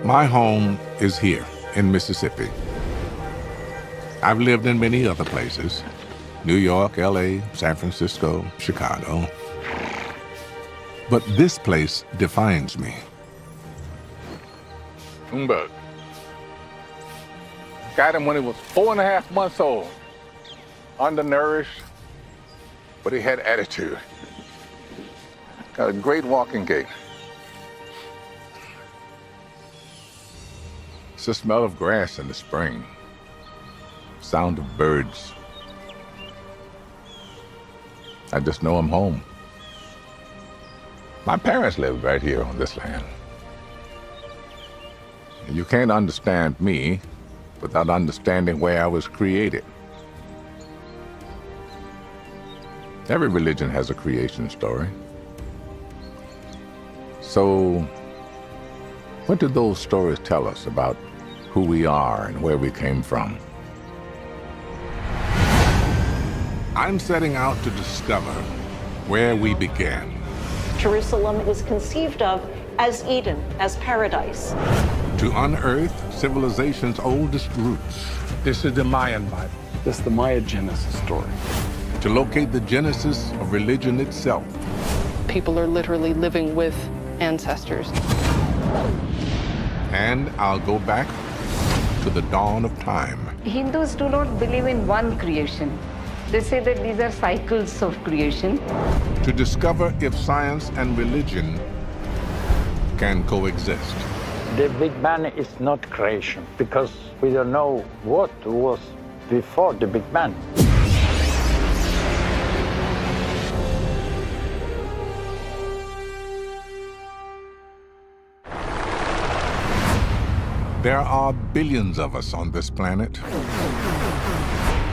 My home is here in Mississippi. I've lived in many other places: New York, LA, San Francisco, Chicago. But this place defines me. But got him when he was 4.5 months old, undernourished, but he had attitude. Got a great walking gait. It's the smell of grass in the spring, sound of birds. I just know I'm home. My parents lived right here on this land. You can't understand me without understanding where I was created. Every religion has a creation story. So, what do those stories tell us about who we are and where we came from? I'm setting out to discover where we began. Jerusalem is conceived of as Eden, as paradise. To unearth civilization's oldest roots. This is the Mayan Bible. This is the Maya Genesis story. To locate the genesis of religion itself. People are literally living with ancestors. And I'll go back to the dawn of time. Hindus do not believe in one creation. They say that these are cycles of creation. To discover if science and religion can coexist. The Big Bang is not creation because we don't know what was before the Big Bang. There are billions of us on this planet.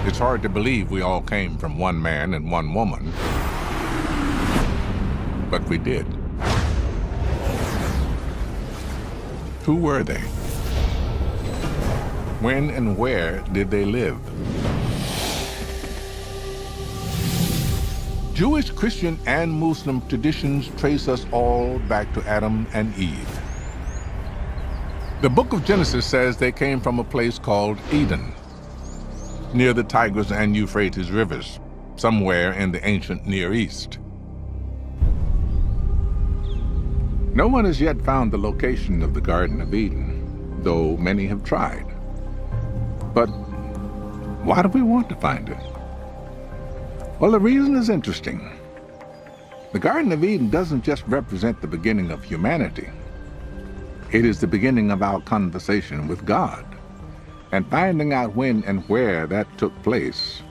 It's hard to believe we all came from one man and one woman, but we did. Who were they? When and where did they live? Jewish, Christian, and Muslim traditions trace us all back to Adam and Eve. The book of Genesis says they came from a place called Eden, near the Tigris and Euphrates rivers, somewhere in the ancient Near East. No one has yet found the location of the Garden of Eden, though many have tried. But why do we want to find it? Well, the reason is interesting. The Garden of Eden doesn't just represent the beginning of humanity. It is the beginning of our conversation with God. And finding out when and where that took place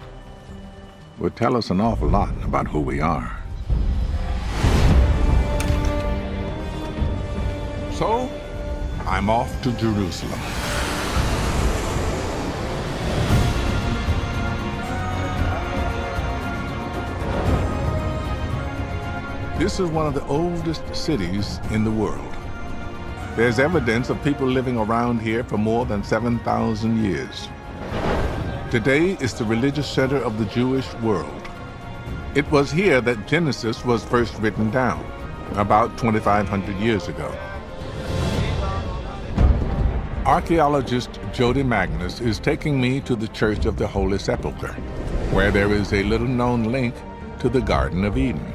would tell us an awful lot about who we are. So, I'm off to Jerusalem. This is one of the oldest cities in the world. There's evidence of people living around here for more than 7,000 years. Today is the religious center of the Jewish world. It was here that Genesis was first written down, about 2,500 years ago. Archaeologist Jody Magnus is taking me to the Church of the Holy Sepulchre, where there is a little-known link to the Garden of Eden.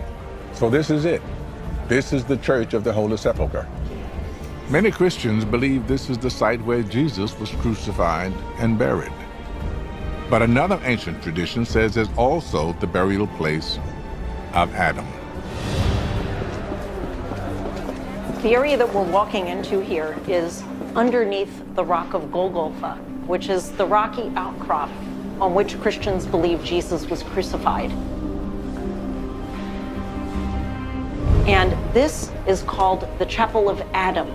So this is it. This is the Church of the Holy Sepulchre. Many Christians believe this is the site where Jesus was crucified and buried. But another ancient tradition says it's also the burial place of Adam. The area that we're walking into here is underneath the rock of Golgotha, which is the rocky outcrop on which Christians believe Jesus was crucified. And this is called the Chapel of Adam.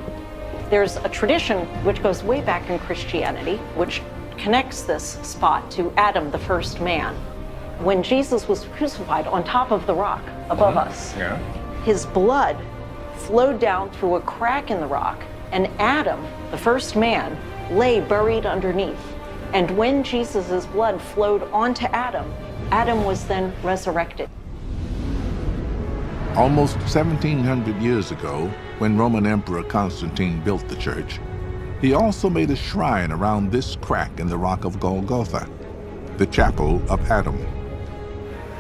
There's a tradition which goes way back in Christianity, which connects this spot to Adam, the first man. When Jesus was crucified on top of the rock above us, his blood flowed down through a crack in the rock, and Adam, the first man, lay buried underneath. And when Jesus' blood flowed onto Adam, Adam was then resurrected. Almost 1,700 years ago, when Roman Emperor Constantine built the church, He also made a shrine around this crack in the rock of Golgotha, the Chapel of Adam.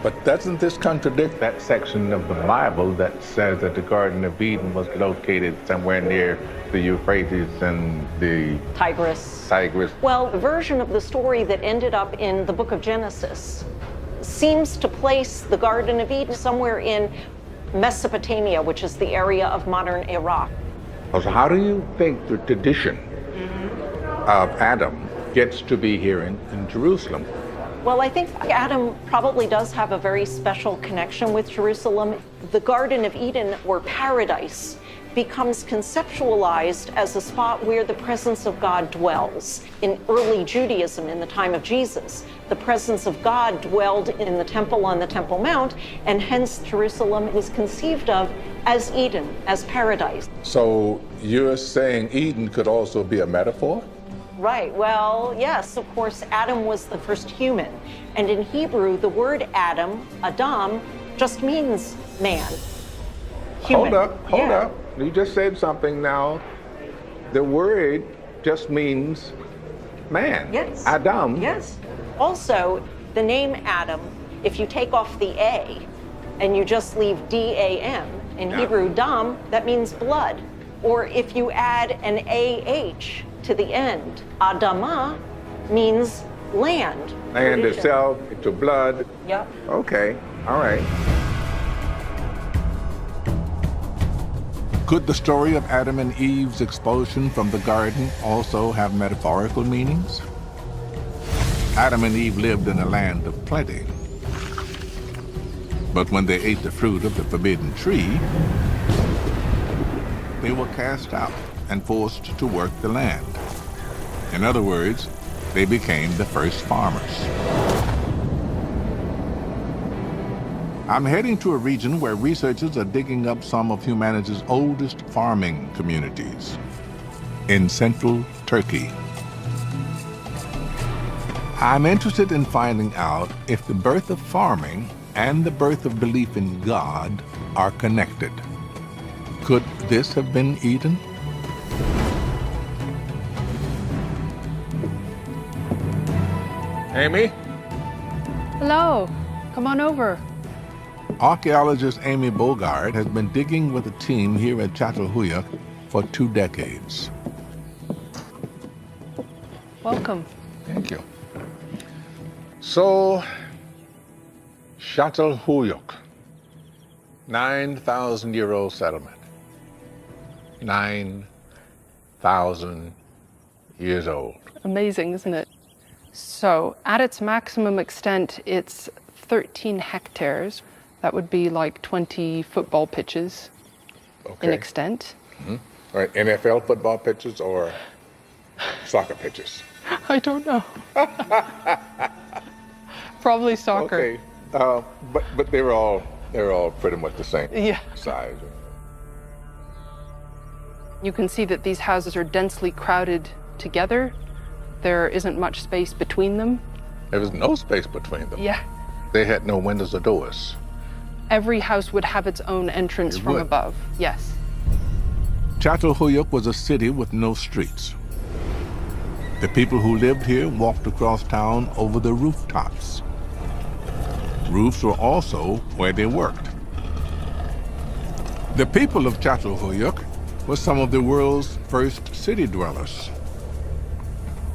But doesn't this contradict that section of the Bible that says that the Garden of Eden was located somewhere near the Euphrates and the Tigris. Well, The version of the story that ended up in the book of Genesis seems to place the Garden of Eden somewhere in Mesopotamia, which is the area of modern Iraq. so how do you think the tradition of Adam gets to be here in Jerusalem? Well, I think Adam probably does have a very special connection with Jerusalem. The Garden of Eden, or paradise, becomes conceptualized as a spot where the presence of God dwells. In early Judaism, in the time of Jesus, the presence of God dwelled in the temple on the Temple Mount, and hence Jerusalem was conceived of as Eden, as paradise. So you're saying Eden could also be a metaphor? Right, well, yes, of course, Adam was the first human. And in Hebrew, the word Adam, Adam, just means man. Human. Hold up. You just said something now. The word just means man. Yes. Adam. Yes. Also, the name Adam, if you take off the A and you just leave D-A-M, in Hebrew, dam, that means blood. Or if you add an A-H to the end, Adama means land. Land Tradition. itself, to blood. Yep. Okay, all right. Could the story of Adam and Eve's expulsion from the garden also have metaphorical meanings? Adam and Eve lived in a land of plenty. But when they ate the fruit of the forbidden tree, they were cast out and forced to work the land. In other words, they became the first farmers. I'm heading to a region where researchers are digging up some of humanity's oldest farming communities in central Turkey. I'm interested in finding out if the birth of farming and the birth of belief in God are connected. Could this have been Eden? Amy? Hello, come on over. Archaeologist Amy Bogard has been digging with a team here at Çatalhöyük for 2 decades. Welcome. Thank you. So, Çatalhöyük, 9,000-year-old settlement. 9,000 years old. Amazing, isn't it? So, at its maximum extent, it's 13 hectares. That would be like 20 football pitches in extent. Mm-hmm. All right, NFL football pitches or soccer pitches? I don't know. Probably soccer. Okay, but they're all pretty much the same size. You can see that these houses are densely crowded together. There isn't much space between them. There was no space between them. Yeah. They had no windows or doors. Every house would have its own entrance from above. Yes. Çatalhöyük was a city with no streets. The people who lived here walked across town over the rooftops. Roofs were also where they worked. The people of Çatalhöyük were some of the world's first city dwellers.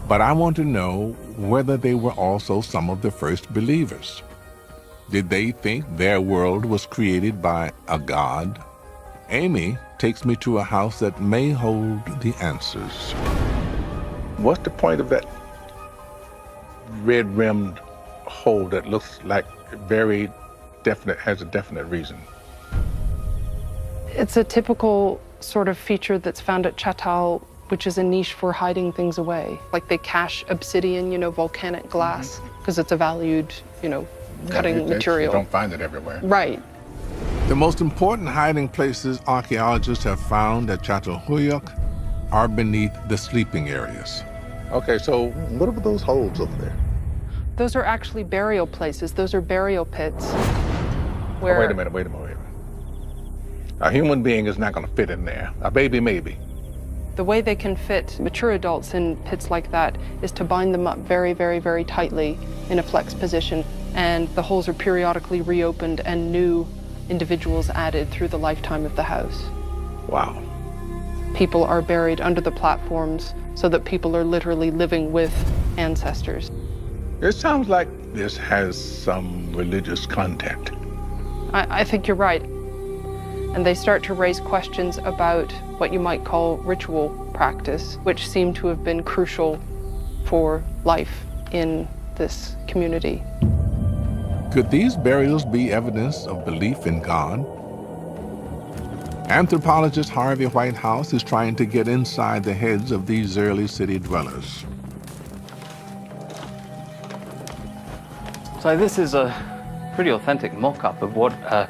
But I want to know whether they were also some of the first believers. Did they think their world was created by a god? Amy takes me to a house that may hold the answers. What's the point of that red-rimmed hole that looks like very definite, has a definite reason? It's a typical sort of feature that's found at Çatal, which is a niche for hiding things away. Like they cache obsidian, volcanic glass, because it's a valued, cutting material. You don't find it everywhere. Right. The most important hiding places archaeologists have found at Çatalhöyük are beneath the sleeping areas. Okay, so what are those holes over there? Those are actually burial places. Those are burial pits. Where... Wait a minute. A human being is not going to fit in there. A baby, maybe. The way they can fit mature adults in pits like that is to bind them up very, very, very tightly in a flex position, and the holes are periodically reopened and new individuals added through the lifetime of the house. Wow. People are buried under the platforms so that people are literally living with ancestors. It sounds like this has some religious content. I think you're right. And they start to raise questions about what you might call ritual practice, which seem to have been crucial for life in this community. Could these burials be evidence of belief in God? Anthropologist Harvey Whitehouse is trying to get inside the heads of these early city dwellers. So this is a pretty authentic mock-up of what a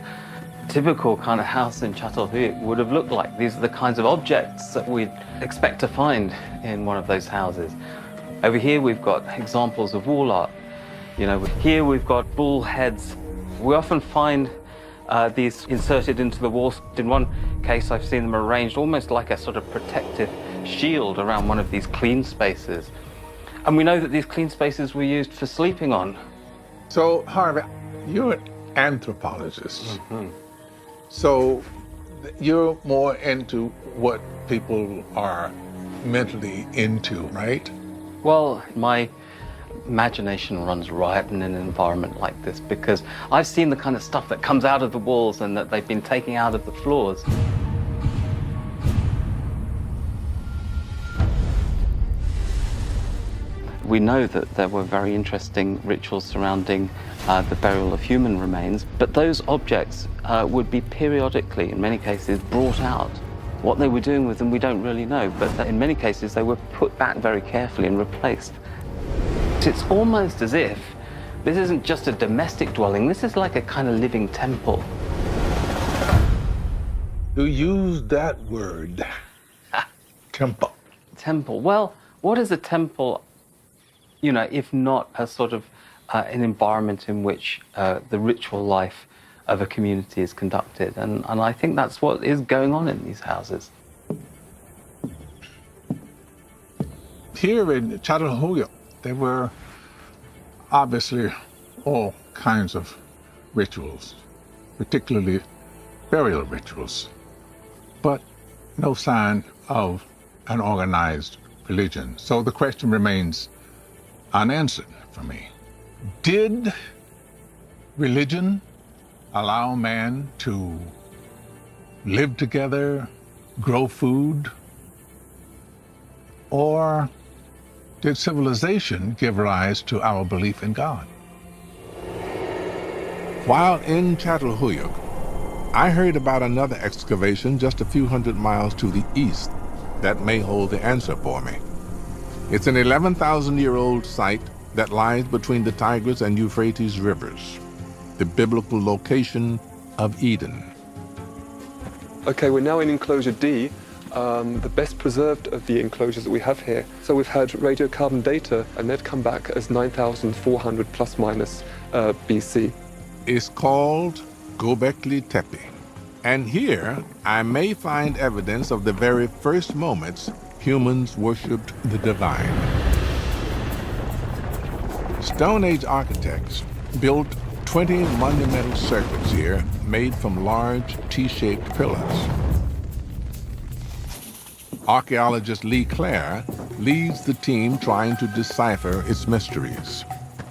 typical kind of house in Çatalhöyük would have looked like. These are the kinds of objects that we'd expect to find in one of those houses. Over here we've got examples of wall art. You know, here we've got bull heads. We often find these inserted into the walls. In one case I've seen them arranged almost like a sort of protective shield around one of these clean spaces. And we know that these clean spaces were used for sleeping on. So, Harvey, you're an anthropologist. Mm-hmm. So you're more into what people are mentally into, right? Well, my imagination runs riot in an environment like this because I've seen the kind of stuff that comes out of the walls and that they've been taking out of the floors. We know that there were very interesting rituals surrounding the burial of human remains, but those objects would be periodically, in many cases, brought out. What they were doing with them, we don't really know, but in many cases, they were put back very carefully and replaced. It's almost as if this isn't just a domestic dwelling, this is like a kind of living temple. You use that word, temple. Temple. Well, what is a temple? You know, if not a sort of an environment in which the ritual life of a community is conducted. And I think that's what is going on in these houses. Here in Çatalhöyük, there were obviously all kinds of rituals, particularly burial rituals, but no sign of an organized religion. So the question remains unanswered for me. Did religion allow man to live together, grow food, or did civilization give rise to our belief in God? While in Çatalhöyük, I heard about another excavation just a few hundred miles to the east that may hold the answer for me. It's an 11,000-year-old site that lies between the Tigris and Euphrates rivers, the biblical location of Eden. Okay, we're now in enclosure D, the best preserved of the enclosures that we have here. So we've had radiocarbon data, and they've come back as 9,400 plus minus BC. It's called Göbekli Tepe. And here I may find evidence of the very first moments humans worshipped the divine. Stone Age architects built 20 monumental circuits here made from large T-shaped pillars. Archaeologist Lee Clare leads the team trying to decipher its mysteries.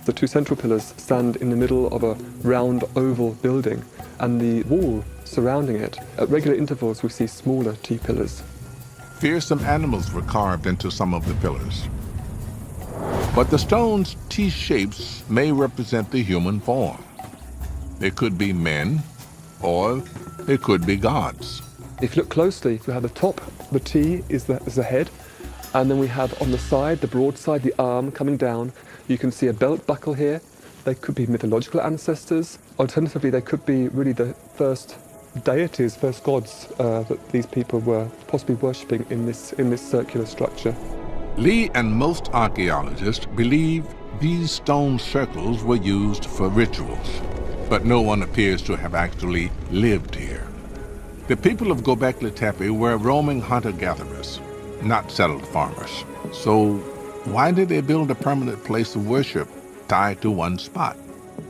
The two central pillars stand in the middle of a round oval building, and the wall surrounding it, at regular intervals we see smaller T-pillars. Fearsome animals were carved into some of the pillars. But the stone's T-shapes may represent the human form. They could be men, or they could be gods. If you look closely, we have the top, the T is the head, and then we have on the side, the broad side, the arm coming down. You can see a belt buckle here. They could be mythological ancestors. Alternatively, they could be really the first deities, first gods that these people were possibly worshipping in this circular structure. Lee and most archaeologists believe these stone circles were used for rituals, but no one appears to have actually lived here. The people of Göbekli Tepe were roaming hunter-gatherers. not settled farmers. So why did they build a permanent place of worship tied to one spot?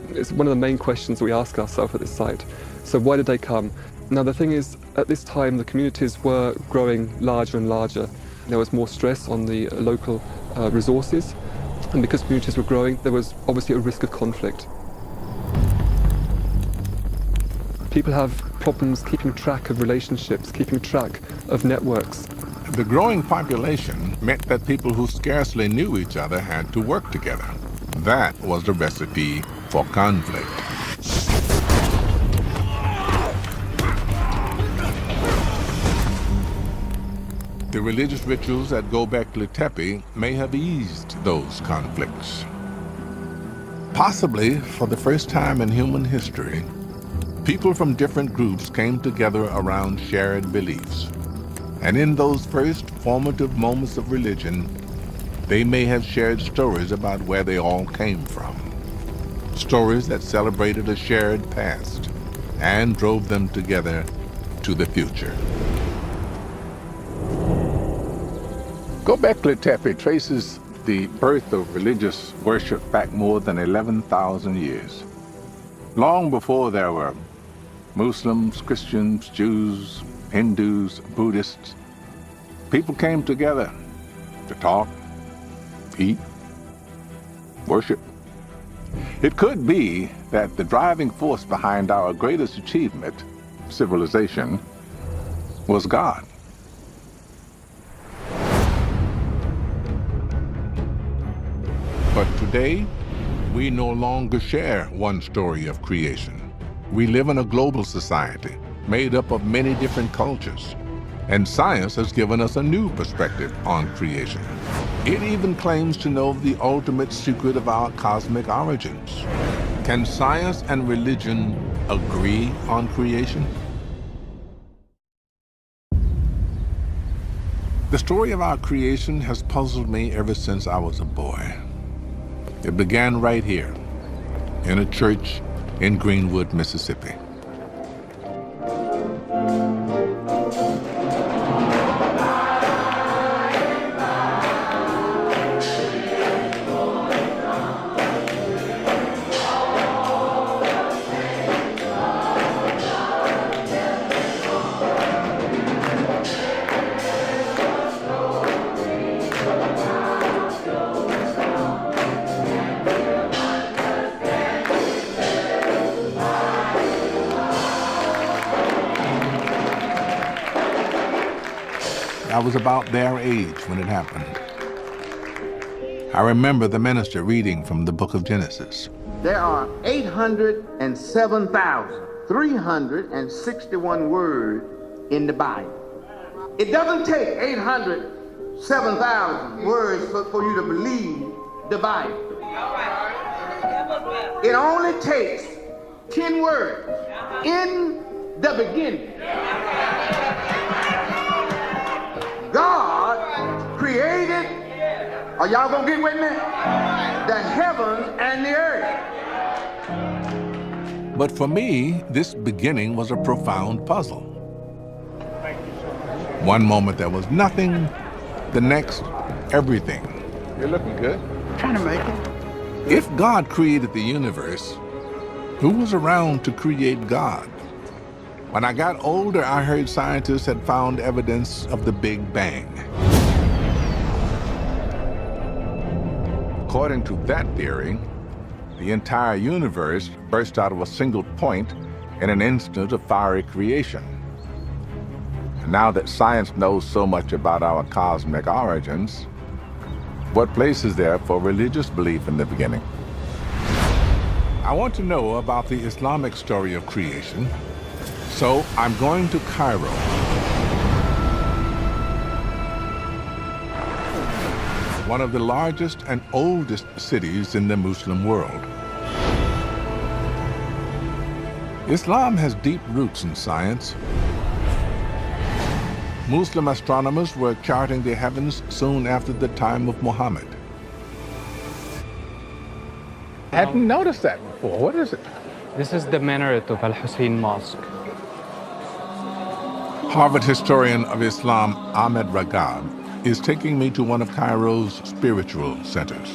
It's one of the main questions we ask ourselves at this site. So why did they come? Now the thing is, at this time the communities were growing larger and larger. There was more stress on the local resources, and because communities were growing, there was obviously a risk of conflict. People have problems keeping track of relationships, keeping track of networks. The growing population meant that people who scarcely knew each other had to work together. That was the recipe for conflict. The religious rituals at Göbekli Tepe may have eased those conflicts. Possibly for the first time in human history, people from different groups came together around shared beliefs. And in those first formative moments of religion, they may have shared stories about where they all came from. Stories that celebrated a shared past and drove them together to the future. Göbekli Tepe traces the birth of religious worship back more than 11,000 years. Long before there were Muslims, Christians, Jews, Hindus, Buddhists, people came together to talk, eat, worship. It could be that the driving force behind our greatest achievement, civilization, was God. But today, we no longer share one story of creation. We live in a global society made up of many different cultures, and science has given us a new perspective on creation. It even claims to know the ultimate secret of our cosmic origins. Can science and religion agree on creation? The story of our creation has puzzled me ever since I was a boy. It began right here, in a church in Greenwood, Mississippi. I was about their age when it happened. I remember the minister reading from the book of Genesis. There are 807,361 words in the Bible. It doesn't take 807,000 words for you to believe the Bible. It only takes 10 words. In the beginning, God created, are y'all gonna get with me? The heavens and the earth. But for me, this beginning was a profound puzzle. One moment there was nothing, the next, everything. You're looking good. Trying to make it. If God created the universe, who was around to create God? When I got older, I heard scientists had found evidence of the Big Bang. According to that theory, the entire universe burst out of a single point in an instant of fiery creation. And now that science knows so much about our cosmic origins, what place is there for religious belief in the beginning? I want to know about the Islamic story of creation, so I'm going to Cairo. One of the largest and oldest cities in the Muslim world. Islam has deep roots in science. Muslim astronomers were charting the heavens soon after the time of Muhammad. I hadn't noticed that before. What is it? This is the minaret of Al-Hussein Mosque. Harvard historian of Islam Ahmed Ragab is taking me to one of Cairo's spiritual centers,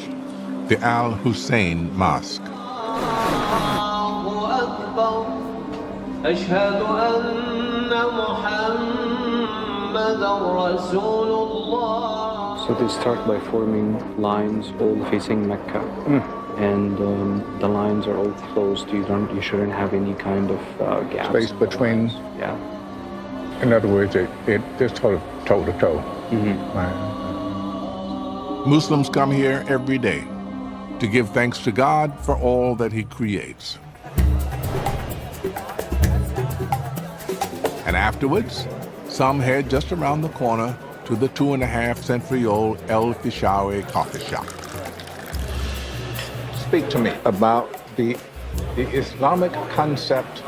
the Al Hussein Mosque. So they start by forming lines all facing Mecca. And the lines are all closed. You shouldn't have any kind of gaps. Space between. Yeah. In other words, it just toe to toe. Right. Muslims come here every day to give thanks to God for all that He creates. And afterwards, some head just around the corner to the 2.5-century-old El Fishawi coffee shop. Speak to me about the Islamic concept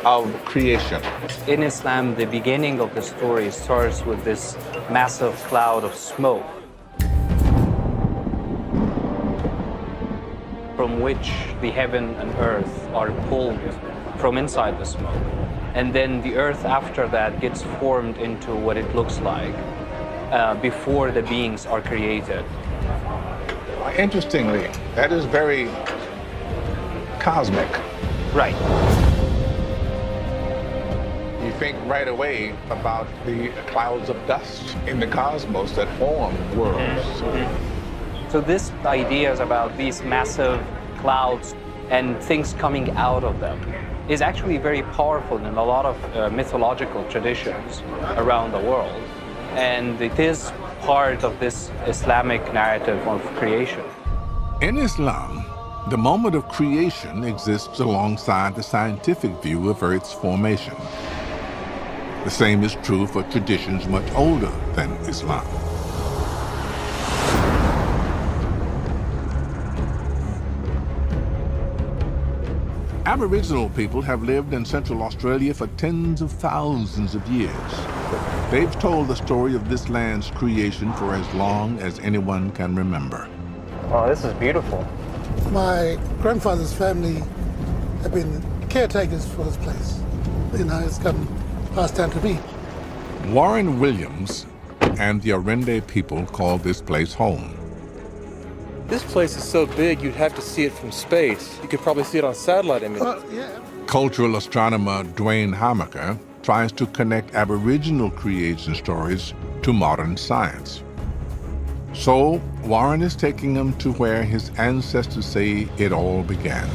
of creation. In Islam, the beginning of the story starts with this massive cloud of smoke, from which the heaven and earth are pulled from inside the smoke. And then the earth after that gets formed into what it looks like before the beings are created. Interestingly, that is very cosmic. Right. You think right away about the clouds of dust in the cosmos that form worlds. So this idea is about these massive clouds and things coming out of them is actually very powerful in a lot of mythological traditions around the world. And it is part of this Islamic narrative of creation. In Islam, the moment of creation exists alongside the scientific view of Earth's formation. The same is true for traditions much older than Islam. Aboriginal people have lived in Central Australia for tens of thousands of years. They've told the story of this land's creation for as long as anyone can remember. Oh, this is beautiful. My grandfather's family have been caretakers for this place. You know, it's come passed down to me. Warren Williams and the Arende people call this place home. This place is so big you'd have to see it from space. You could probably see it on satellite images. Yeah. Cultural astronomer Dwayne Hamaker tries to connect Aboriginal creation stories to modern science. So Warren is taking him to where his ancestors say it all began.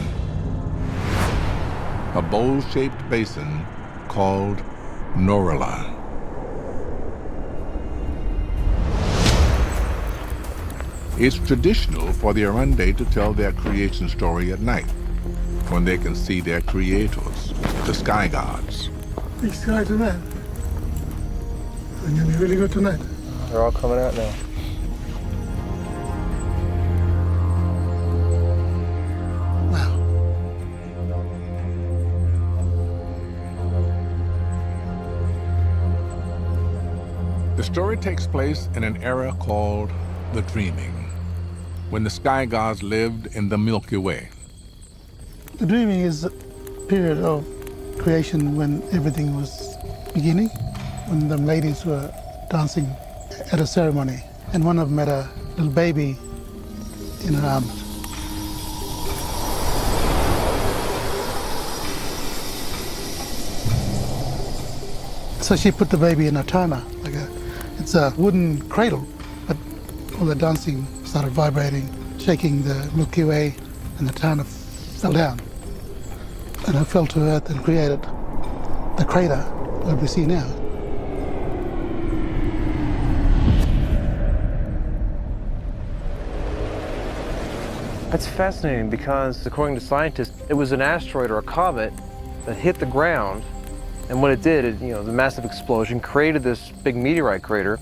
A bowl-shaped basin called Norala. It's traditional for the Arende to tell their creation story at night, when they can see their creators, the sky gods. Big sky tonight. It's gonna be really good tonight. They're all coming out now. Wow. The story takes place in an era called the Dreaming, when the sky gods lived in the Milky Way. The dreaming is a period of creation when everything was beginning, when the ladies were dancing at a ceremony, and one of them had a little baby in her arms. So she put the baby in a tana, it's a wooden cradle, but all the dancing started vibrating, shaking the Milky Way, and the tana fell down. And it fell to earth and created the crater that we see now. That's fascinating because, according to scientists, it was an asteroid or a comet that hit the ground, and what it did, the massive explosion created this big meteorite crater.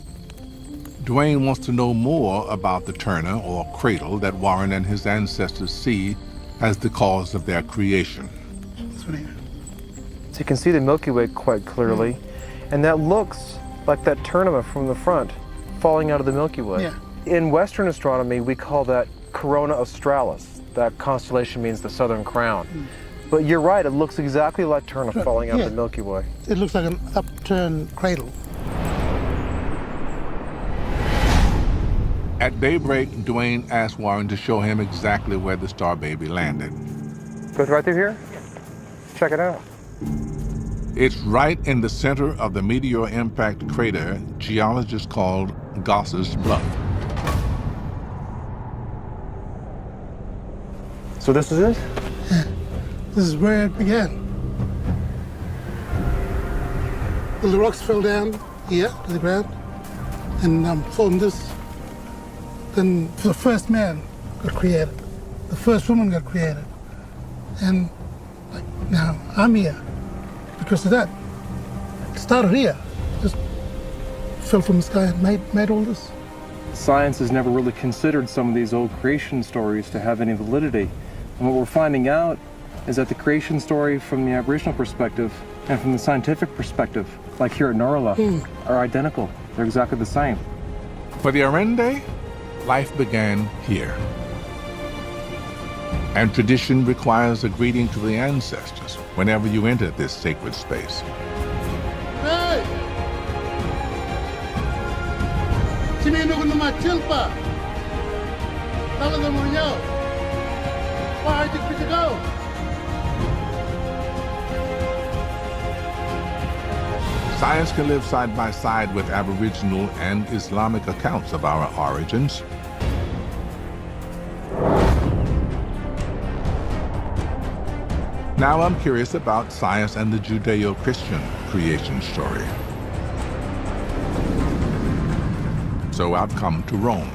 Dwayne wants to know more about the Turner, or cradle, that Warren and his ancestors see as the cause of their creation. So you can see the Milky Way quite clearly, and that looks like that tournament from the front falling out of the Milky Way. Yeah. In Western astronomy, we call that Corona Australis. That constellation means the Southern Crown. But you're right, it looks exactly like Turner falling out of the Milky Way. It looks like an upturned cradle. At daybreak, Dwayne asked Warren to show him exactly where the star baby landed. Goes right through here? Check it out. It's right in the center of the meteor impact crater geologists called Goss's Bluff. So this is it? Yeah, this is where it began. Well, the rocks fell down here to the ground and formed this. Then the first man got created. The first woman got created. And like, now I'm here because of that. It started here. Just fell from the sky and made all this. Science has never really considered some of these old creation stories to have any validity. And what we're finding out is that the creation story from the Aboriginal perspective and from the scientific perspective, like here at Norala, are identical. They're exactly the same. For the Arende, life began here. And tradition requires a greeting to the ancestors whenever you enter this sacred space. Hey! Sini nunggu nama Cilpa. Kalau kamu nyaw, wah ajak kita go. Science can live side by side with Aboriginal and Islamic accounts of our origins. Now I'm curious about science and the Judeo-Christian creation story. So I've come to Rome,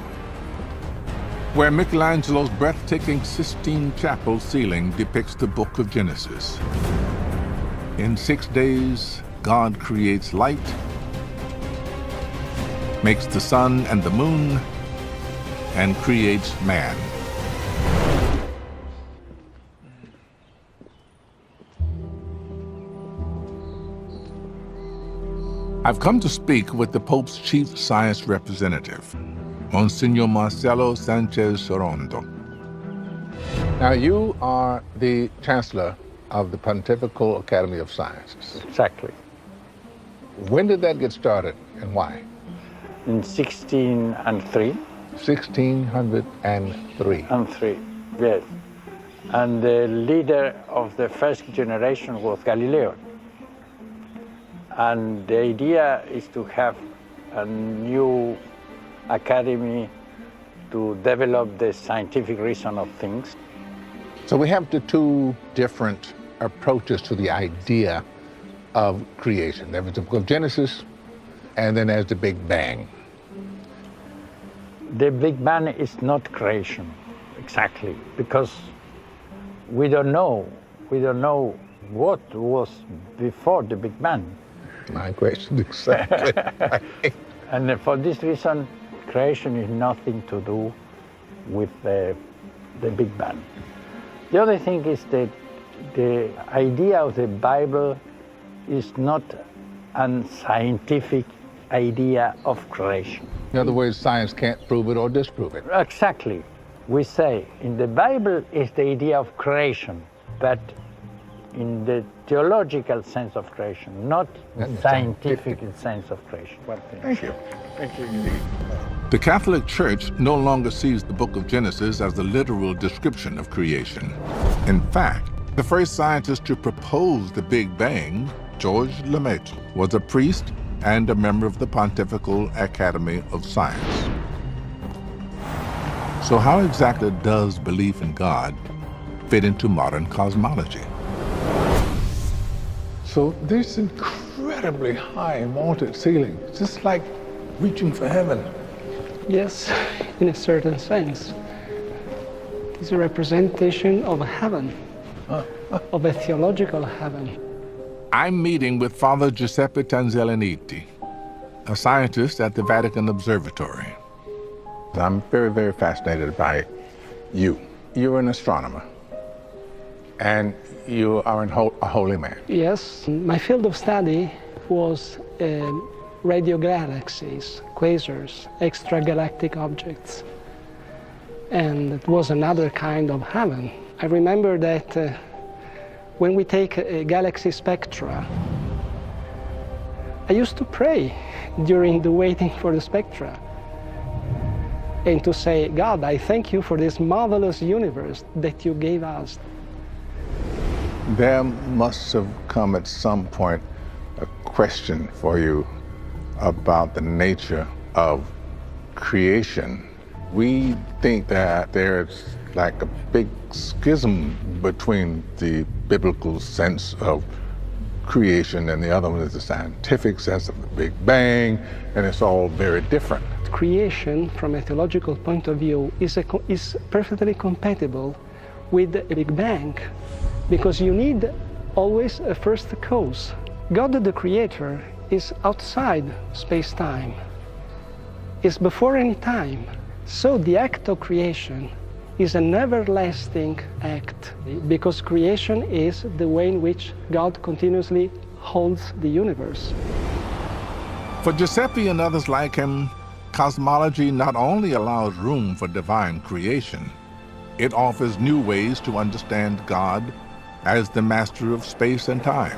where Michelangelo's breathtaking Sistine Chapel ceiling depicts the book of Genesis. In 6 days, God creates light, makes the sun and the moon, and creates man. I've come to speak with the Pope's chief science representative, Monsignor Marcelo Sanchez Sorondo. Now, you are the Chancellor of the Pontifical Academy of Sciences. Exactly. When did that get started and why? In 1603. 1603. And 3, yes. And the leader of the first generation was Galileo. And the idea is to have a new academy to develop the scientific reason of things. So we have the two different approaches to the idea of creation. There was the book of Genesis, and then there's the Big Bang. The Big Bang is not creation, exactly, because we don't know what was before the Big Bang. My question, exactly. And for this reason, creation is nothing to do with the Big Bang. The other thing is that the idea of the Bible is not a scientific idea of creation. In other words, science can't prove it or disprove it. Exactly. We say in the Bible is the idea of creation, but in the theological sense of creation, not scientific sense of creation. Thank you. Thank you. The Catholic Church no longer sees the book of Genesis as a literal description of creation. In fact, the first scientist to propose the Big Bang, Georges Lemaitre, was a priest and a member of the Pontifical Academy of Science. So how exactly does belief in God fit into modern cosmology? So this incredibly high vaulted ceiling, it's just like reaching for heaven. Yes, in a certain sense. It's a representation of heaven, of a theological heaven. I'm meeting with Father Giuseppe Tanzellaniti, a scientist at the Vatican Observatory. I'm very, very fascinated by you. You're an astronomer, and you are a holy man. Yes, my field of study was radio galaxies, quasars, extragalactic objects. And it was another kind of heaven. I remember that when we take a galaxy spectra, I used to pray during the waiting for the spectra. and to say, God, I thank you for this marvelous universe that you gave us. There must have come at some point a question for you about the nature of creation. We think that there's like a big schism between the biblical sense of creation and the other one is the scientific sense of the Big Bang, and it's all very different. Creation, from a theological point of view, is perfectly compatible with the Big Bang, because you need always a first cause. God, the Creator, is outside space-time, is before any time. So the act of creation is an everlasting act, because creation is the way in which God continuously holds the universe. For Giuseppe and others like him, cosmology not only allows room for divine creation, it offers new ways to understand God as the master of space and time.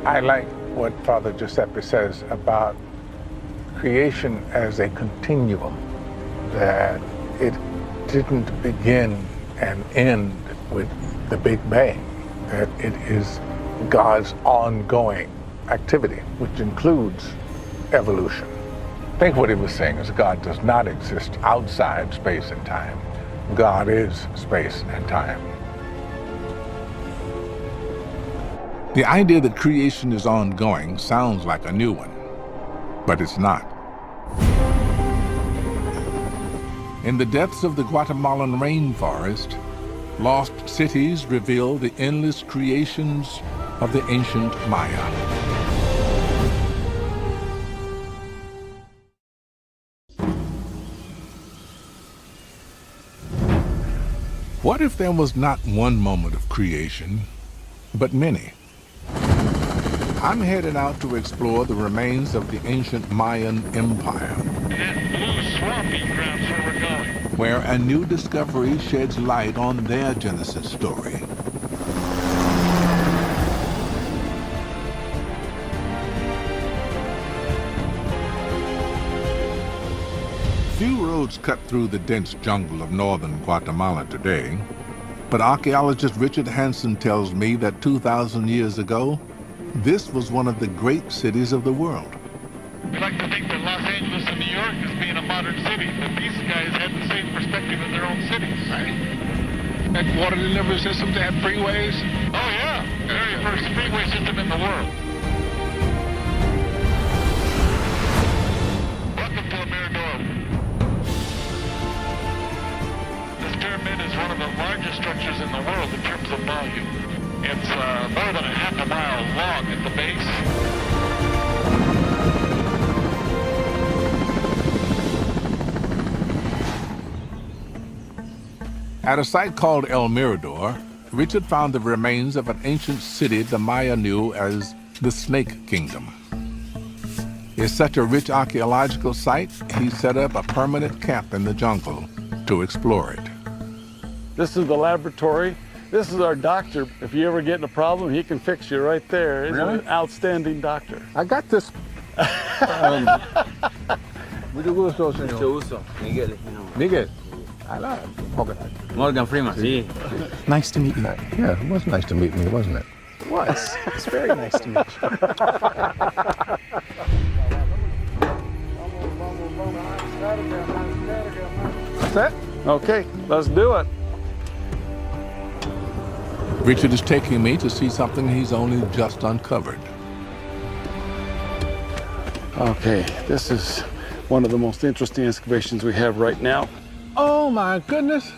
I like what Father Giuseppe says about creation as a continuum, that it didn't begin and end with the Big Bang, that it is God's ongoing activity, which includes evolution. I think what he was saying is God does not exist outside space and time. God is space and time. The idea that creation is ongoing sounds like a new one, but it's not. In the depths of the Guatemalan rainforest, lost cities reveal the endless creations of the ancient Maya. What if there was not one moment of creation, but many? I'm headed out to explore the remains of the ancient Mayan Empire, where a new discovery sheds light on their Genesis story. Few roads cut through the dense jungle of northern Guatemala today, but archaeologist Richard Hansen tells me that 2,000 years ago, this was one of the great cities of the world. We like to think that Los Angeles and New York is being a modern city, but these guys had the same perspective in their own cities. Right. That water delivery system, they had freeways? Oh yeah, the very first freeway system in the world. Welcome to Mirador. This pyramid is one of the largest structures in the world in terms of volume. It's more than a half a mile long at the base. At a site called El Mirador, Richard found the remains of an ancient city the Maya knew as the Snake Kingdom. It's such a rich archaeological site, he set up a permanent camp in the jungle to explore it. This is the laboratory. This is our doctor. If you ever get in a problem, he can fix you right there. He's an outstanding doctor. I got this. Mucho gusto, señor. Mucho gusto. Miguel. Miguel. Morgan Freeman, sí. Nice to meet you. Yeah, it was nice to meet me, wasn't it? It was. It's very nice to meet you. What's that? Okay, let's do it. Richard is taking me to see something he's only just uncovered. Okay, this is one of the most interesting excavations we have right now. Oh my goodness.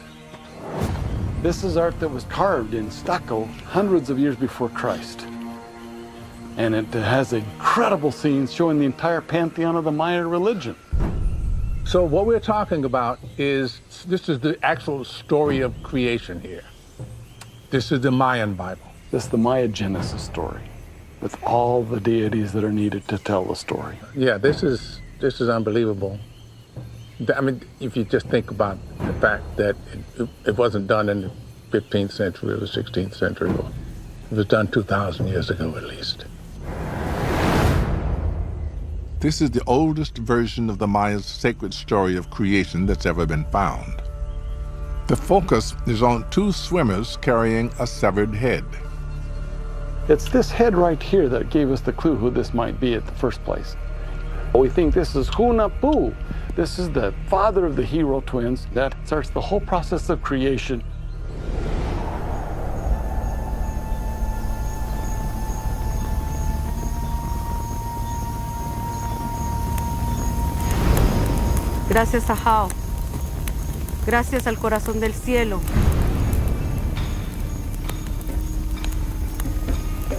This is art that was carved in stucco hundreds of years before Christ. And it has incredible scenes showing the entire pantheon of the Maya religion. So what we're talking about is, this is the actual story of creation here. This is the Mayan Bible. This is the Maya Genesis story, with all the deities that are needed to tell the story. Yeah, this is unbelievable. I mean, if you just think about the fact that it wasn't done in the 15th century or the 16th century, it was done 2,000 years ago at least. This is the oldest version of the Maya's sacred story of creation that's ever been found. The focus is on two swimmers carrying a severed head. It's this head right here that gave us the clue who this might be at the first place. We think this is Hunahpu. This is the father of the hero twins that starts the whole process of creation. Gracias a Hao. Gracias al corazón del cielo.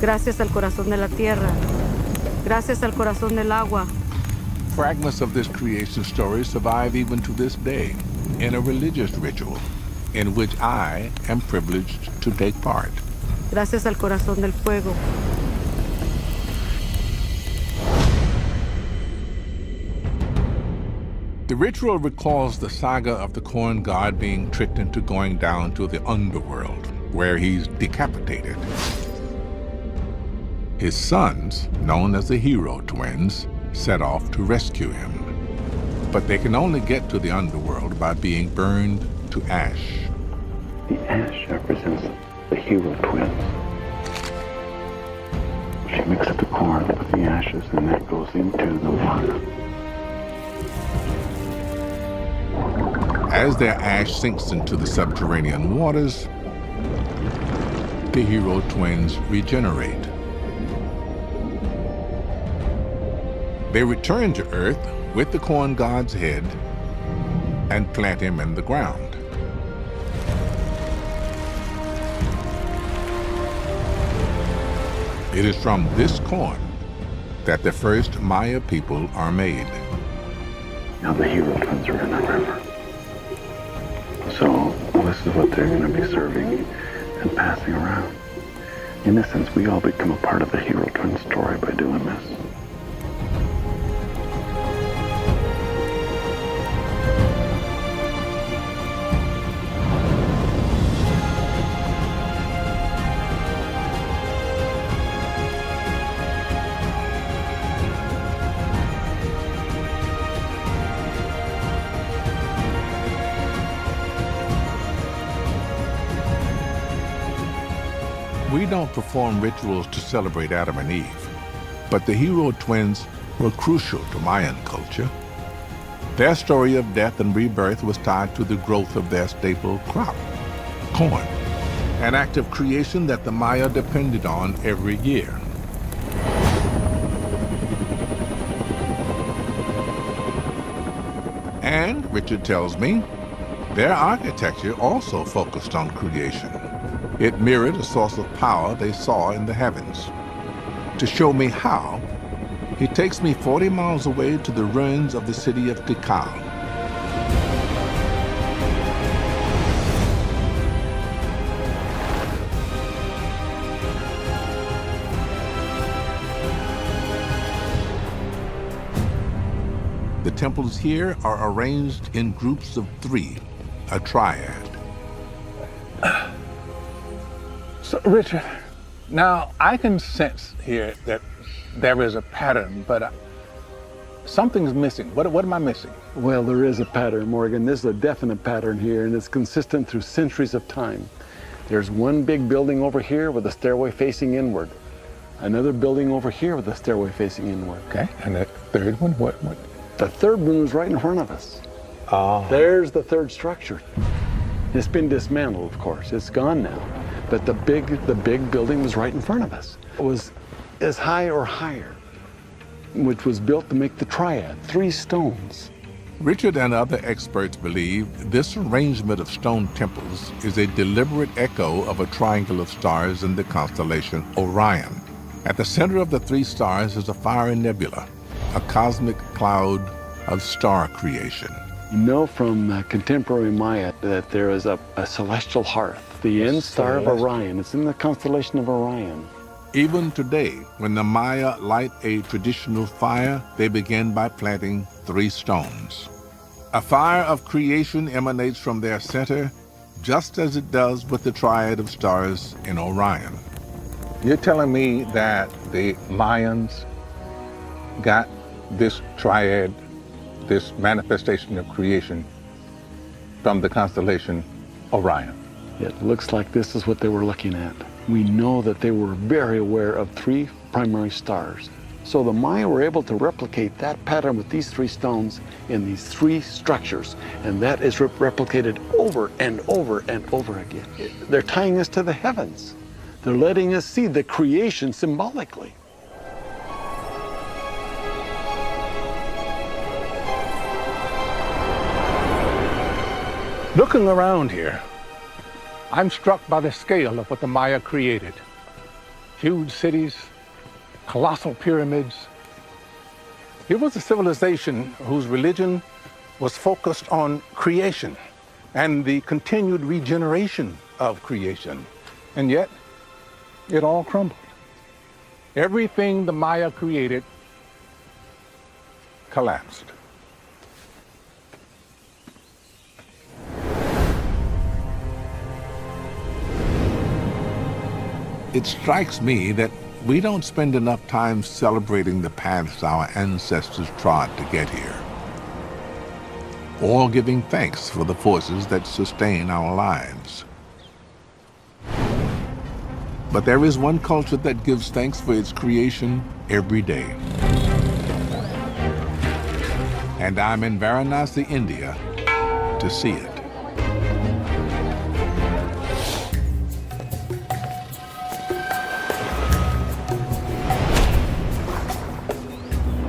Gracias al corazón de la tierra. Gracias al corazón del agua. Fragments of this creation story survive even to this day in a religious ritual in which I am privileged to take part. Gracias al corazón del fuego. The ritual recalls the saga of the corn god being tricked into going down to the underworld, where he's decapitated. His sons, known as the hero twins, set off to rescue him. But they can only get to the underworld by being burned to ash. The ash represents the hero twins. She mixes the corn with the ashes, and that goes into the water. As their ash sinks into the subterranean waters, the hero twins regenerate. They return to Earth with the corn god's head and plant him in the ground. It is from this corn that the first Maya people are made. Now the hero twins are in the river. So this is what they're going to be serving and passing around. In a sense, we all become a part of the hero twin story by doing this. We don't perform rituals to celebrate Adam and Eve, but the hero twins were crucial to Mayan culture. Their story of death and rebirth was tied to the growth of their staple crop, corn, an act of creation that the Maya depended on every year. And, Richard tells me, their architecture also focused on creation. It mirrored a source of power they saw in the heavens. To show me how, he takes me 40 miles away to the ruins of the city of Tikal. The temples here are arranged in groups of 3, a triad. So, Richard, now I can sense here that there is a pattern, but something's missing. What am I missing? Well, there is a pattern, Morgan. This is a definite pattern here, and it's consistent through centuries of time. There's one big building over here with a stairway facing inward. Another building over here with a stairway facing inward. Okay, and the third one, what? The third one was right in front of us. Oh. There's the third structure. It's been dismantled, of course. It's gone now. But the big building was right in front of us. It was as high or higher, which was built to make the triad, 3 stones. Richard and other experts believe this arrangement of stone temples is a deliberate echo of a triangle of stars in the constellation Orion. At the center of the 3 stars is a fiery nebula, a cosmic cloud of star creation. You know from contemporary Maya that there is a celestial hearth, the end star of Orion. It's in the constellation of Orion. Even today, when the Maya light a traditional fire, they begin by planting 3 stones. A fire of creation emanates from their center, just as it does with the triad of stars in Orion. You're telling me that the Mayans got this triad, this manifestation of creation from the constellation Orion. It looks like this is what they were looking at. We know that they were very aware of 3 primary stars. So the Maya were able to replicate that pattern with these 3 stones in these 3 structures, and that is replicated over and over and over again. They're tying us to the heavens. They're letting us see the creation symbolically. Looking around here, I'm struck by the scale of what the Maya created. Huge cities, colossal pyramids. It was a civilization whose religion was focused on creation and the continued regeneration of creation. And yet, it all crumbled. Everything the Maya created collapsed. It strikes me that we don't spend enough time celebrating the paths our ancestors trod to get here, or giving thanks for the forces that sustain our lives. But there is one culture that gives thanks for its creation every day. And I'm in Varanasi, India, to see it.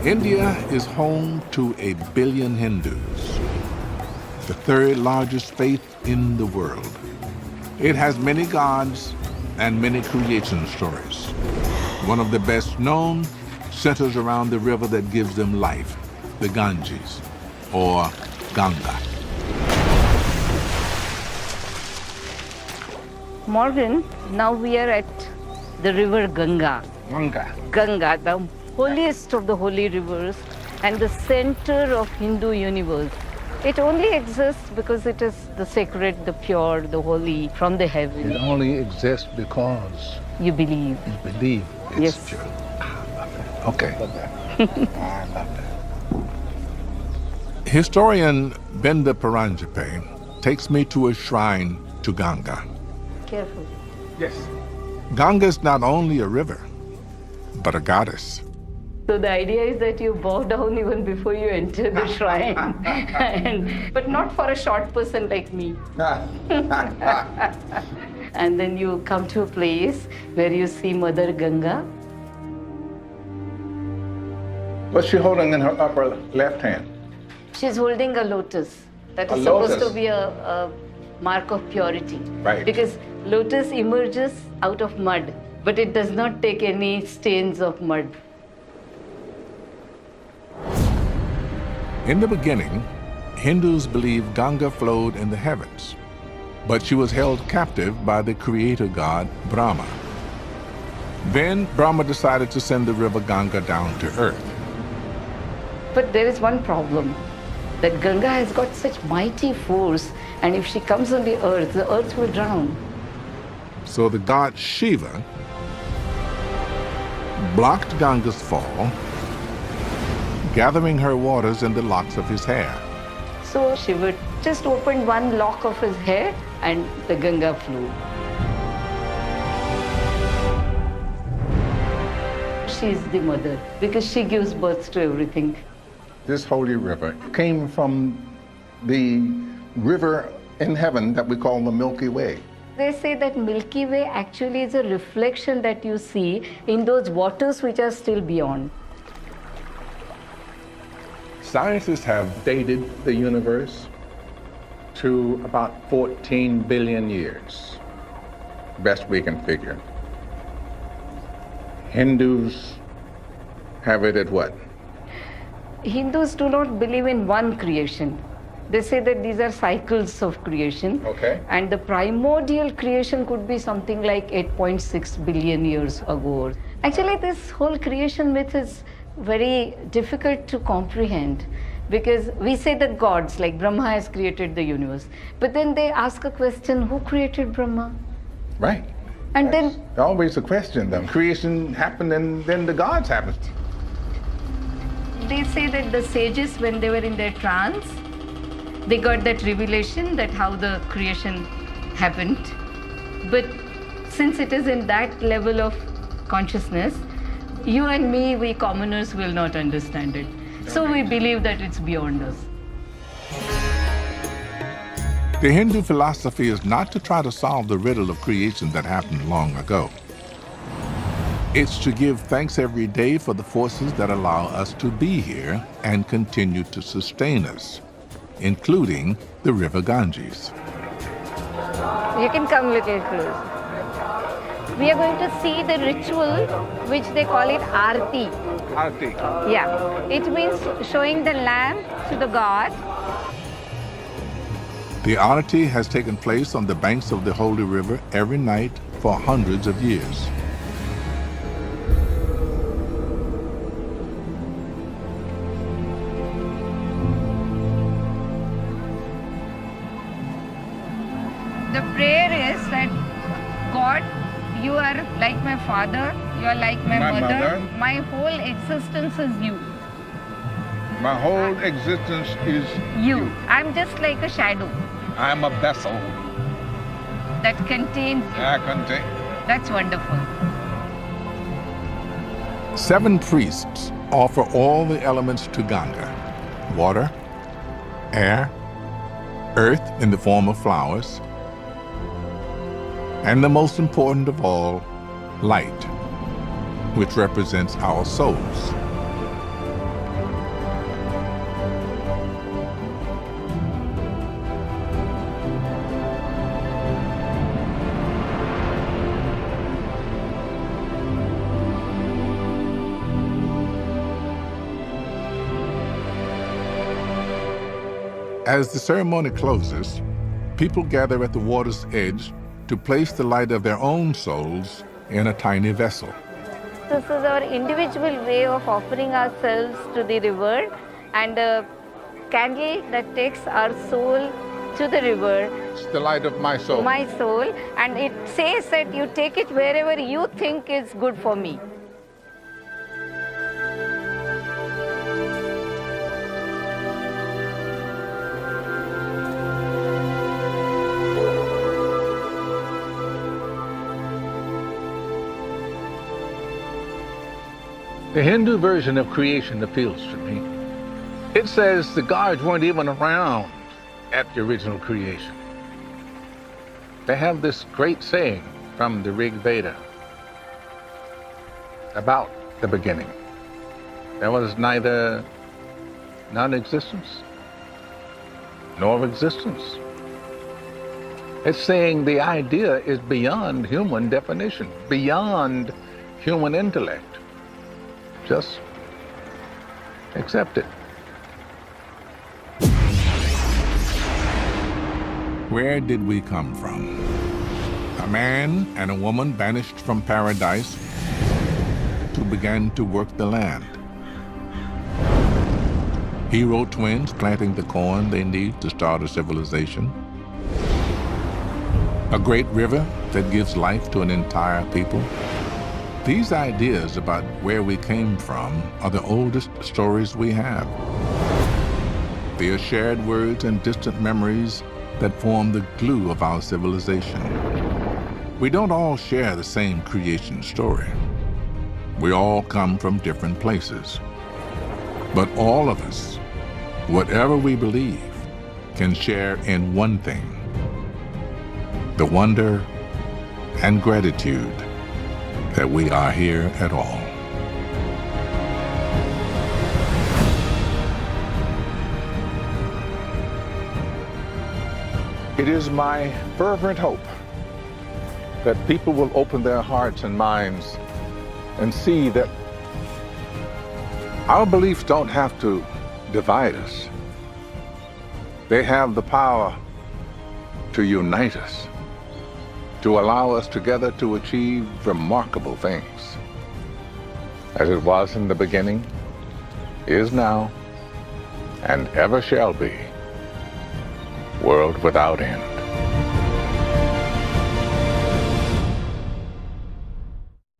India is home to 1 billion Hindus, the 3rd largest faith in the world. It has many gods and many creation stories. One of the best known centers around the river that gives them life, the Ganges, or Ganga. Morgan, now we are at the river Ganga. Ganga, the holiest of the holy rivers and the center of Hindu universe. It only exists because it is the sacred, the pure, the holy from the heavens. It only exists because you believe. You believe it's yes. True. I love that. Okay. I love that. Historian Benda Paranjape takes me to a shrine to Ganga. Careful. Yes. Ganga is not only a river, but a goddess. So the idea is that you bow down even before you enter the shrine, but not for a short person like me. And then you come to a place where you see Mother Ganga. What's she holding in her upper left hand? She's holding a lotus. That is A supposed lotus. to be a mark of purity. Right. Because lotus emerges out of mud, but it does not take any stains of mud. In the beginning, Hindus believed Ganga flowed in the heavens, but she was held captive by the creator god Brahma. Then Brahma decided to send the river Ganga down to earth. But there is one problem, that Ganga has got such mighty force, and if she comes on the earth will drown. So the god Shiva blocked Ganga's fall, gathering her waters in the locks of his hair. So Shiva just opened one lock of his hair and the Ganga flew. She's the mother because she gives birth to everything. This holy river came from the river in heaven that we call the Milky Way. They say that Milky Way actually is a reflection that you see in those waters which are still beyond. Scientists have dated the universe to about 14 billion years, best we can figure. Hindus have it at what? Hindus do not believe in one creation. They say that these are cycles of creation. Okay. And the primordial creation could be something like 8.6 billion years ago. Actually, this whole creation myth is very difficult to comprehend because we say that gods like Brahma has created the universe, but then they ask a question, who created Brahma? Right. And then always a question, though. Creation happened and then the gods happened. they say that the sages, when they were in their trance, they got that revelation that how the creation happened. But since it is in that level of consciousness, you and me, we commoners, will not understand it. So we believe that it's beyond us. The Hindu philosophy is not to try to solve the riddle of creation that happened long ago. It's to give thanks every day for the forces that allow us to be here and continue to sustain us, including the river Ganges. You can come a little close. We are going to see the ritual, which they call it Aarti. Aarti. Yeah, it means showing the lamp to the god. The Aarti has taken place on the banks of the holy river every night for hundreds of years. The prayer is that, God, you are like my father, you are like my mother. My whole existence is you. My whole existence is You. I'm just like a shadow I'm a vessel. that contains you. I contain. That's wonderful. 7 priests offer all the elements to Ganga: water, air, earth in the form of flowers, and the most important of all, light, which represents our souls. As the ceremony closes, people gather at the water's edge to place the light of their own souls in a tiny vessel. This is our individual way of offering ourselves to the river, and a candle that takes our soul to the river. It's the light of my soul. My soul, and it says that you take it wherever you think is good for me. The Hindu version of creation appeals to me. It says the gods weren't even around at the original creation. They have this great saying from the Rig Veda about the beginning. There was neither non-existence nor existence. It's saying the idea is beyond human definition, beyond human intellect. Just accept it. Where did we come from? A man and a woman banished from paradise who began to work the land. Hero twins planting the corn they need to start a civilization. A great river that gives life to an entire people. These ideas about where we came from are the oldest stories we have. They are shared words and distant memories that form the glue of our civilization. We don't all share the same creation story. We all come from different places. But all of us, whatever we believe, can share in one thing: the wonder and gratitude that we are here at all. It is my fervent hope that people will open their hearts and minds and see that our beliefs don't have to divide us. They have the power to unite us, to allow us together to achieve remarkable things. As it was in the beginning, is now, and ever shall be, world without end.